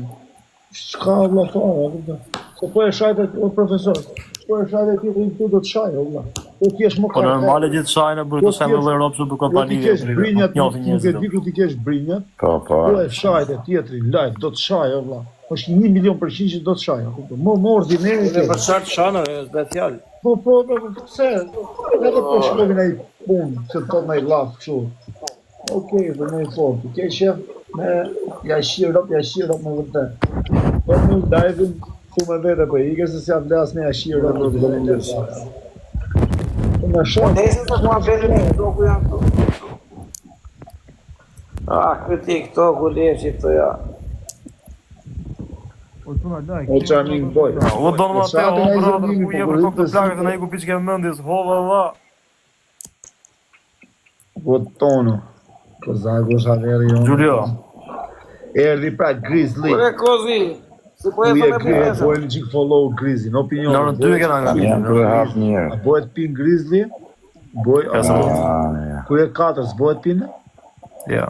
Çka vlla fare, kupton. Se po e shajtë o profesor. Po e shajtë ti këtu do të shajë, vlla. Po ti je më Po normale gjithë shajnë për të shemë dhe Europë për kompani. Ti kesh brinjat, nuk e di ku ti kesh brinjat. Po. Po e shajtë tjetri live do të shajë, vlla. Është 1.000.000% që do të shajë, kupton. Më ordineri. Për çfarë shanë, special. Po, pse? Edhe po shkovin ai punë, që të thotë ai llaf kështu. Okej, do më fort. Ti ke shef me ja shirop me vërtet. Po më dajvin shumë vete po i ke se s'ja vlas me ja shirop për të lëndës. Po na shoh. Nesër të mua vetëm këto ku janë këtu. Këti këto ku leshi këto ja. O charming boy. O do më atë, o brother, ku je për kokë plagët në ai ku piçke mendjes, hova. Botono. Kozago Xaveri on. Giulio. Erdi pra Grizzly. Por é così. Se può Ku je fare Grizzly, bene. po e një qik follow Grizzly, në opinion. Në orën 2 kena nga Jam për hap mirë. Bëhet pin Grizzly? Bëj, Ka sa Ja. ku je 4, s'bëhet pin? Ja.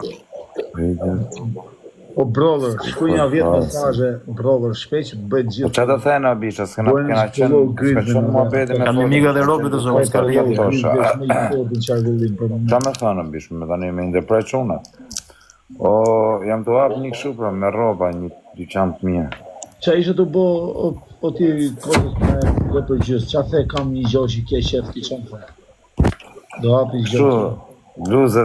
O brother, shkruaj një 10 mesazhe, brother, shpejt që bëj Po gjithë. çfarë do thënë bisha, s'kena Bojnë kena shpëlloj qenë grizën, s'ka qenë muhabeti me Kam një mikë edhe robit të zonë, s'ka rrjetë. Qa me thënë bish, me tani me ndërprej quna. O, jam të hap një kështu pra, me roba, një dyqan të mirë. Qa ishe të bo, o ti kodët me dhe për gjysë, qa the kam një gjohë që ke qef ti qanë the. Do hapi Kështu, gjohë. bluze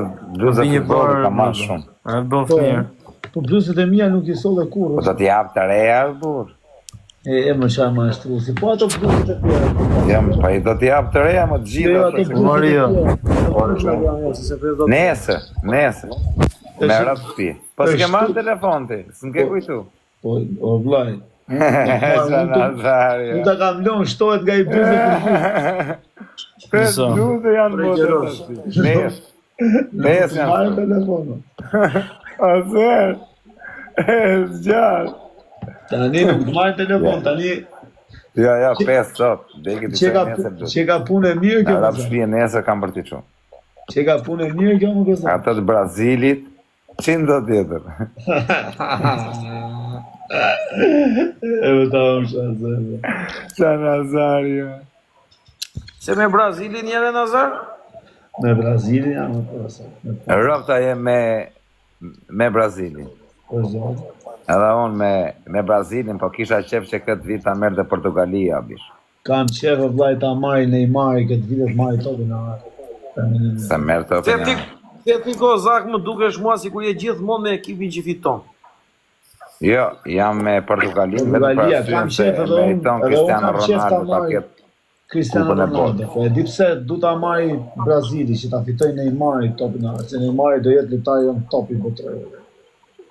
Një futbolli ka barë, marrë shumë. e bëf mirë. Po bluzet e mija nuk i solle Po kur. do t'i jap të reja, bur. E më qa maestrusi, po ato bluzet e tjera. Jam, pa i do t'i jap të reja, më të Jo, gjitha. ato bluzet e Maria. tjera. Nese. Me rëtë pi. Po s'ke marrë telefon ti, s'nke kujtu. Po, o vlaj. Qa Nazario. Unë ta kam lënë shtohet nga i bluzet e tjera. Pes bluze janë botë. Pes janë. Marë telefonë. Azer. Zgjar. Tani nuk të marë telefon, tani Ja, pes sot. Deki t'i qaj nesër bluze. që ka punë e mirë kjo. Arab shpije nesër kam për t'i qu. Që ka punë e mirë kjo më kësa. Ato të Brazilit, qindë do tjetër. E vëta më shazë. Qa Nazario. Se me Brazilin jere Nazar? Me Brazilin jam më përsa. Rëfta je me Brazilin. Për zotë. Edhe unë me Brazilin, po kisha qef që këtë vit ta merr dhe Portugalia, bish. Kam qefë vlaj ta marri Neymari këtë vitet marri topi në arë. Se merr të Se opinion. ti kozak më dukesh mua si kur je gjithmonë me ekipin që fiton. Jo, jam me Portugalin, me të Portugalia, kam parasysh se qef edhe unë, meriton edhe unë Cristiano kam qef ta Ronaldo ta marri ketë. Cristiano Kupën e Ronaldo. Po e di pse du ta marri Brazili që ta fitoj Neymari topi në arë. Se Neymari do jetë lojtari jon topi botëror.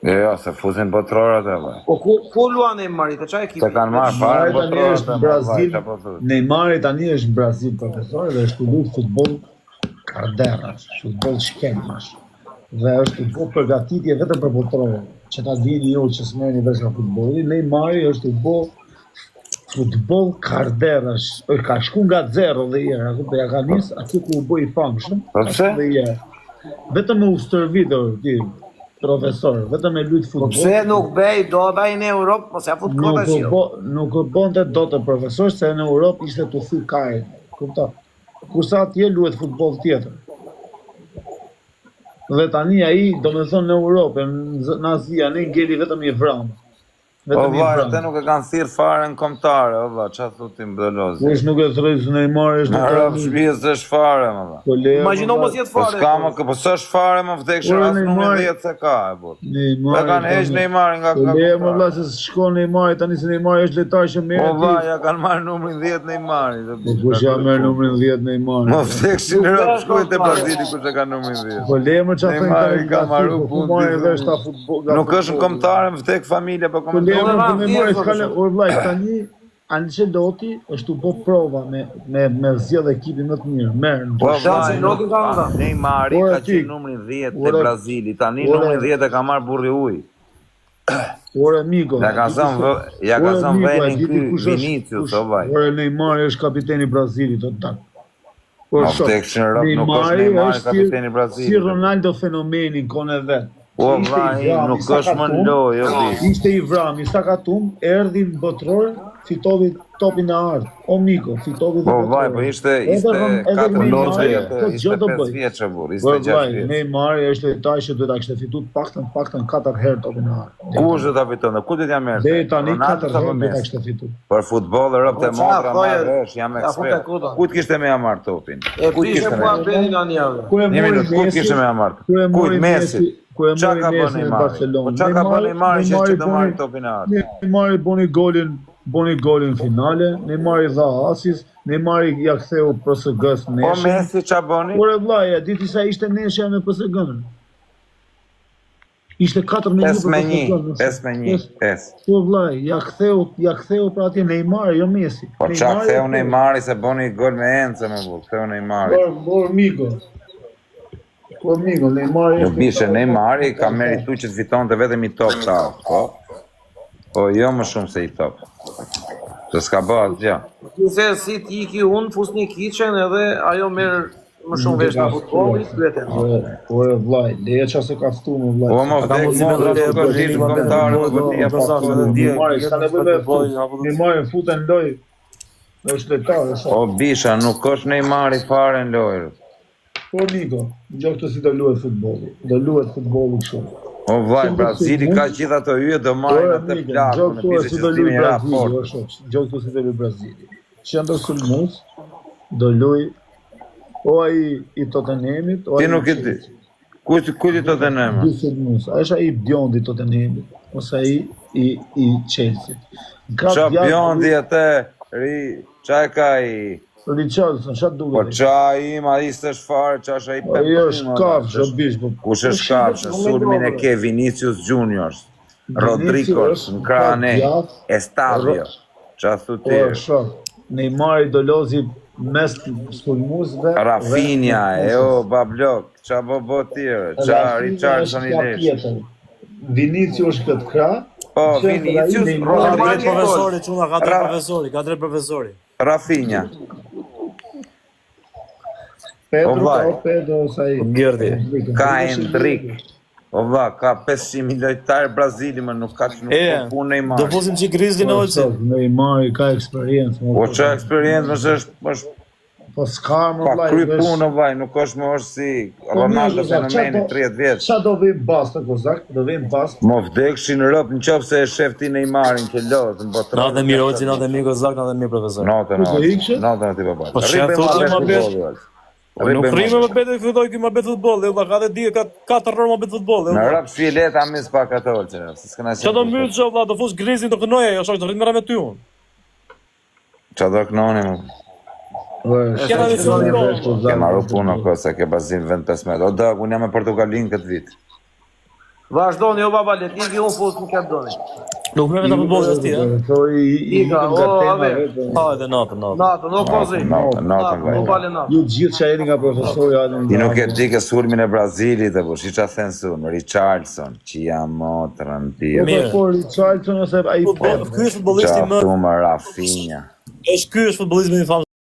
Jo, se fusin botërorët e vë. Po ku luan Neymari, të çaj ekipi? Se kanë marrë fare Neymari tani botërorët është e në Brazil. vaj, po thot. Neymari tani është në Brazil profesor dhe është luajtur futboll karderash, futboll shkelmash. Dhe është po përgatitje vetëm për botërorë. Që ta dini ju që s'merrni vesh nga futbolli, Neymari është futboll karderash. Ka shku nga zero dhe herë, apo ja ka nis aty ku u bë i famshëm. Po pse? Dhe herë. Vetëm me u stërvitur ti profesor, vetëm me lut futboll. Pse nuk bej, do bej në Europë, mos ja fut kota shiu. Nuk u bonte dot të profesor se në Europë ishte të thy kaj. Kupton? Kurse atje luhet futboll tjetër. Dhe tani ai, domethënë në Europë, në Azi, ne ngeli vetëm i vram. O vaj, te nuk e kanë thirr fare në kombëtare, o vaj, çfarë thotim Belozi? Kush nuk e threj se Neymar është Në rrëf shpijës është fare, më dha. Po le. Imagjino mos jetë Po fare. s'ka më, po s'është fare më vdekshë Ore, as numri Neymar- 10 se ka, e bot. Neymar. Me kanë heq Neymari nga Po le më kombëtare. vlla se shkon Neymar tani se Neymar është lojtar që Po merr. vaj, ja kanë marrë numrin 10 Neymari. Po kush ja merr numrin 10 Neymar? Më vdekshin në rrëf shkojnë te Brazili kush e ka numrin 10. Po le më çfarë Neymari ka marrë punë. marrë vesh ta futboll. Nuk është në kombëtare, më vdek familja, po Po le kombëtare. më Neymar s'ka o vllai tani Ancelotti është u bë prova me zgjedh ekipin më të mirë. Merr. Po vaj, Ancelotti ka nga. Neymari Ore, ka ti. qenë numrin 10 te Ore. Brazili, tani Ore. numrin 10 e ka marrë burri uj. Ore Migo. Ja ka zënë venin ky Vinicius, o vaj. Ore Neymar është kapiteni i Brazilit, o tak. Ma vdekshin në rrëf, nuk është Neymari kapiteni i si Brazilit. Ronaldo fenomeni në kone vet. O Ishte i vaj, vram, nuk i sa është ka më tum, në lojë, o bi. Ishte i vram, i sa ka tum, erdhi në botror, fitovi topin e ardh. O Miko, fitovi Po vaj, po ishte 4 Neymari, vjeç, po ishte gjë do 5 bëj. vjeç e burr, ishte Po 6 vaj, vjeç. Neymar është lojtar që duhet ta kishte fituar paktën 4 herë topin e ardh. Kush do ta fitonte? Ku do t'ja merrte? Deri tani 4 Ronaldo apo herë duhet ta Messi? kishte fituar. Për futboll Europë të Po, motra qa, marrë thoje, është, jam ja, fute ekspert. kudo. Ku t'kishte me ja marrë topin? E Ku prishe t'kishte me? mua benin nga njëve. Kur e Një mori minutë, ku t'kishte me ja marrë? Kur e Kujt mori Messi? Kur e Qa mori ka bën Messi në Neymari? Barcelonë. Po qa ka bën Neymari që do marrë topin e ardhë? Neymari boni golin finale, Neymari dha asis, Neymari ja ktheu PSG-s Po nesër. Messi qa bëni? Por e vllaja, diti sa ishte neshja me PSG-n. Ishte 4-1 për 5-1, 5-1, 5. Po vllaj, ja ktheu për atje Neymari, jo Messi. Po qa ktheu Neymari se bëni gol me Ence me bu, ktheu Neymari. Por Migo. Por Migo, Neymari Jo bishe, Neymari ka meritu që të fitonte vetëm i top ta, po? Po jo më shumë se i top. Se s'ka bë asgjë. Se si t'iki unë, fus një kiqen edhe ajo merë më shumë vesh në futbolli, pyetën. Po e vllaj, leja çka se ka ftu më vllaj. O mos dek mundësi me mos vërtet, të gjithë komentarë më vërtia pa Neymar s'ka nevojë me fut. Neymar futen loj. Është lojtar, O bisha, nuk është Neymari fare në lojë. Po Niko, gjë këtë si do luhet futbolli. Do luhet futbolli kështu. O vllai, Brazili ka gjithë ato yje do marrin atë plakun në Gjë pishë si që do stimin luhet e Brazili, raport. o shoq. Gjë këtë si do luhet Brazili. Qendër sulmues do luaj o ai i Tottenhamit, o Ti ai nuk e di. Ku ti të të nëmë? dy sulmues. A është ai Bjondi i Tottenhamit ose ai i Chelsea. Qa Bjondi atë, qa e ka i... Richarlison, çfarë Po duket? qa i ma ishte shfarë, qa është ai Ai është kafsh, o bish, po. Kush është kafsh, sulmin e ke Vinicius Juniors, Rodriguez, Nkrane, Estavio, qa thu ti, Po shoh. Neymar do lozi mes sulmuesve. Rafinha, Bablok, qa bo tjere, qa Richardson i lesh. Vinicius është këtë krah. Po, Vinicius, Ka drejt Rodriguez, profesori, çuna, ka drejt profesori, ka drejt profesori. Rafinha. Pedro, vllai. o Pedro sai. Gjerdi. Ka Endrik. O vlla, ka 500.000 lojtarë Brazili, më nuk ka që nuk po punë Neymar. Do fusim që Grizzly në Olsi. Neymar ka eksperiencë. Po që eksperiencë është Po s'ka më pa vllai. kry punë vllai, nuk është më është si Ronaldo fenomeni 30 vjeç. Ç'a do vim basta kozak? Do vim basta. Mo vdekshin rëp në qofë se e shef ti Neymarin që lodhë në botërë. Natë mirë Olsi, natë mirë Kozak, natë mirë profesor. Natën ati përbajt. Po që thotë më bet. Nuk rrimë më betë filloj ky më bet futboll, valla ka dhe di ka 4 orë më bet futboll. Në rëp fileta mis pa katolë që se s'këna Çfarë do mbyll ço valla, do fush Grizzly do kënoje, jo shoq do rrim me ty unë. Qa do kënoni më? Kena një futboll. Ke marru punë o se ke bazin vend 15. O dëg, unë jam e Portugalin këtë vit. Vazhdoni, o baba, le t'iki unë fut nuk e doni. Nuk më vetë futbolli as ti, I Iga, o, ave. Ha edhe natën. Natën, o kozi. Natën, O vaj. bale natën. Ju gjithë që jeni nga profesori Adem. Ti nuk e di ke sulmin e Brazilit e bush, i qa thënë sulm, Richardson, që jam motrën tjë. Po Richardson ose ai Ky është futbollisti Qa më thumë Rafinha. Ky është futbollisti më i famshëm